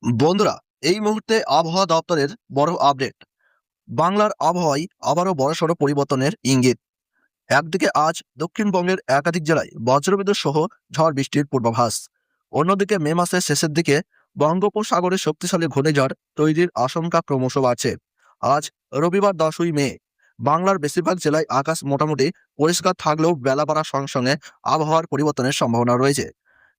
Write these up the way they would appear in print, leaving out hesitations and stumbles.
বন্ধুরা, এই মুহূর্তে আবহাওয়া দপ্তরের বড় আপডেট। বাংলার আবহাওয়ায় আবারও বড়সড় পরিবর্তনের ইঙ্গিত। একদিকে আজ দক্ষিণবঙ্গের একাধিক জেলায় বজ্রবিদ্যুৎ সহ ঝড় বৃষ্টির পূর্বাভাস। অন্যদিকে মে মাসের শেষের দিকে বঙ্গোপসাগরে শক্তিশালী ঘূর্ণিঝড় তৈরির আশঙ্কা ক্রমশ বাড়ছে। আজ রবিবার 10ই মে বাংলার বেশিরভাগ জেলায় আকাশ মোটামুটি পরিষ্কার থাকলেও বেলা বাড়ার সঙ্গে সঙ্গে আবহাওয়ার পরিবর্তনের সম্ভাবনা রয়েছে।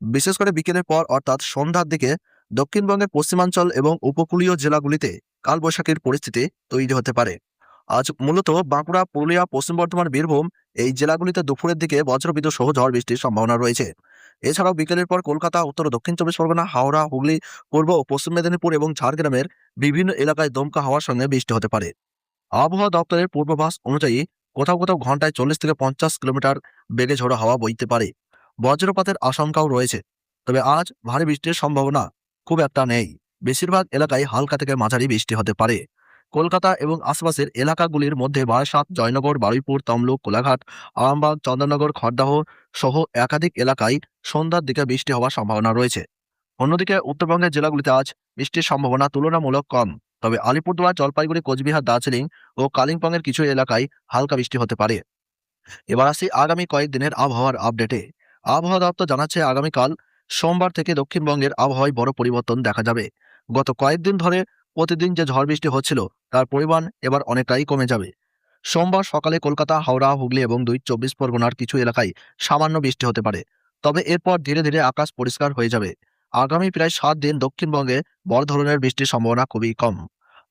বিশেষ করে বিকেলের পর অর্থাৎ সন্ধ্যার দিকে দক্ষিণবঙ্গের পশ্চিমাঞ্চল এবং উপকূলীয় জেলাগুলিতে কালবৈশাখীর পরিস্থিতি তৈরি হতে পারে। আজ মূলত বাঁকুড়া, পুরুলিয়া, পশ্চিম বর্ধমান, বীরভূম এই জেলাগুলিতে দুপুরের দিকে বজ্রবিদ্যুৎ সহ ঝড় বৃষ্টির সম্ভাবনা রয়েছে। এছাড়াও বিকেলের পর কলকাতা, উত্তর ও দক্ষিণ চব্বিশ পরগনা, হাওড়া, হুগলি, পূর্ব ও পশ্চিম মেদিনীপুর এবং ঝাড়গ্রামের বিভিন্ন এলাকায় দমকা হাওয়ার সঙ্গে বৃষ্টি হতে পারে। আবহাওয়া দপ্তরের পূর্বাভাস অনুযায়ী কোথাও কোথাও ঘন্টায় 40 থেকে 50 কিলোমিটার বেগে ঝোড়ো হাওয়া বইতে পারে। বজ্রপাতের আশঙ্কাও রয়েছে। তবে আজ ভারী বৃষ্টির সম্ভাবনা খুব একটা নেই। বেশিরভাগ এলাকায় হালকা থেকে মাঝারি বৃষ্টি হতে পারে। কলকাতা এবং আশপাশের এলাকাগুলির মধ্যে বারাসাত, জয়নগর, বারুইপুর, তমলুক, কোলাঘাট, আরামবাগ, চন্দননগর, খড়দাহ সহ একাধিক এলাকায় সন্ধ্যার দিকে বৃষ্টি হওয়ার সম্ভাবনা রয়েছে। অন্যদিকে উত্তরবঙ্গের জেলাগুলিতে আজ বৃষ্টির সম্ভাবনা তুলনামূলক কম। তবে আলিপুরদুয়ার, জলপাইগুড়ি, কোচবিহার, দার্জিলিং ও কালিম্পংয়ের কিছু এলাকায় হালকা বৃষ্টি হতে পারে। এবার আসি আগামী কয়েকদিনের আবহাওয়ার আপডেটে। আবহাওয়া দপ্তর জানাচ্ছে আগামীকাল সোমবার থেকে দক্ষিণবঙ্গের আবহাওয়ায় বড় পরিবর্তন দেখা যাবে। গত কয়েকদিন ধরে প্রতিদিন যে ঝড় বৃষ্টি হচ্ছিল তার পরিমাণ এবার অনেকটাই কমে যাবে। সোমবার সকালে কলকাতা, হাওড়া, হুগলি এবং 24 পরগনার কিছু এলাকায় সামান্য বৃষ্টি হতে পারে। তবে এরপর ধীরে ধীরে আকাশ পরিষ্কার হয়ে যাবে। আগামী প্রায় 7 দিন দক্ষিণবঙ্গে বড় ধরনের বৃষ্টির সম্ভাবনা খুবই কম।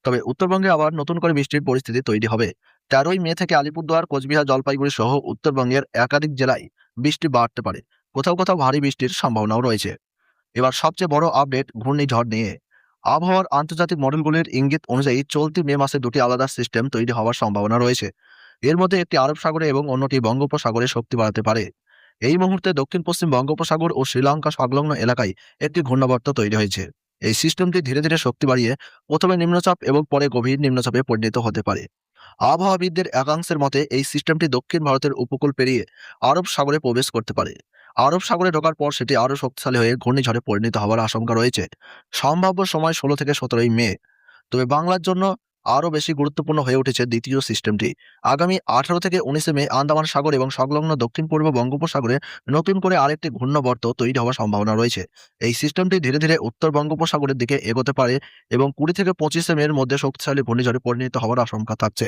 তবে উত্তরবঙ্গে আবার নতুন করে বৃষ্টির পরিস্থিতি তৈরি হবে। 13ই মে থেকে আলিপুরদুয়ার, কোচবিহার, জলপাইগুড়ি সহ উত্তরবঙ্গের একাধিক জেলায় বৃষ্টি বাড়তে পারে। কোথাও কোথাও ভারী বৃষ্টির সম্ভাবনাও রয়েছে। এবার সবচেয়ে বড় আপডেট ঘূর্ণিঝড় নিয়ে। আবহাওয়ার আন্তর্জাতিক মডেলগুলির ইঙ্গিত অনুযায়ী চলতি মে মাসে দুটি আলাদা সিস্টেম তৈরি হওয়ার সম্ভাবনা রয়েছে। এর মধ্যে একটি আরব সাগরে এবং অন্যটি বঙ্গোপসাগরে শক্তি বাড়াতে পারে। এই মুহূর্তে দক্ষিণ পশ্চিম বঙ্গোপসাগর ও শ্রীলঙ্কা সংলগ্ন এলাকায় একটি ঘূর্ণাবর্ত তৈরি হয়েছে। এই সিস্টেমটি ধীরে ধীরে শক্তি বাড়িয়ে প্রথমে নিম্নচাপ এবং পরে গভীর নিম্নচাপে পরিণত হতে পারে। আবহাওয়াবিদদের একাংশের মতে এই সিস্টেমটি দক্ষিণ ভারতের উপকূল পেরিয়ে আরব সাগরে প্রবেশ করতে পারে। আরব সাগরে ঢোকার পর সেটি আরও শক্তিশালী হয়ে ঘূর্ণিঝড়ে পরিণত হওয়ার আশঙ্কা রয়েছে। সম্ভাব্য সময় 16 থেকে 17ই মে। তবে বাংলার জন্য আরও বেশি গুরুত্বপূর্ণ হয়ে উঠেছে দ্বিতীয় সিস্টেমটি। আগামী 18 থেকে 19 মে আন্দামান সাগর এবং সংলগ্ন দক্ষিণ পূর্ব বঙ্গোপসাগরে নতুন করে আরেকটি ঘূর্ণাবর্ত তৈরি হওয়ার সম্ভাবনা রয়েছে। এই সিস্টেমটি ধীরে ধীরে উত্তর বঙ্গোপসাগরের দিকে এগোতে পারে এবং 20 থেকে 25 মের মধ্যে শক্তিশালী ঘূর্ণিঝড়ে পরিণত হওয়ার আশঙ্কা থাকছে।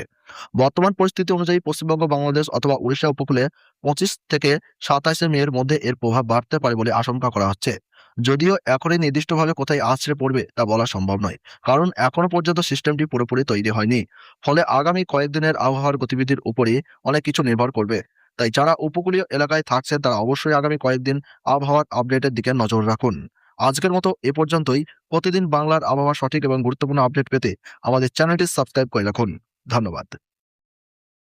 বর্তমান পরিস্থিতি অনুযায়ী পশ্চিমবঙ্গ, বাংলাদেশ অথবা উড়িষ্যা উপকূলে 25 থেকে 27 মের মধ্যে এর প্রভাব বাড়তে পারে বলে আশঙ্কা করা হচ্ছে। যদিও এখনই নির্দিষ্টভাবে কোথায় আছড়ে পড়বে তা বলা সম্ভব নয়, কারণ এখনো পর্যন্ত সিস্টেমটি পুরোপুরি তৈরি হয়নি। ফলে আগামী কয়েকদিনের আবহাওয়ার গতিবিধির উপরই অনেক কিছু নির্ভর করবে। তাই যারা উপকূলীয় এলাকায় থাকছেন তারা অবশ্যই আগামী কয়েকদিন আবহাওয়ার আপডেটের দিকে নজর রাখুন। আজকের মতো এ পর্যন্তই। প্রতিদিন বাংলার আবহাওয়া সঠিক এবং গুরুত্বপূর্ণ আপডেট পেতে আমাদের চ্যানেলটি সাবস্ক্রাইব করে রাখুন। ধন্যবাদ।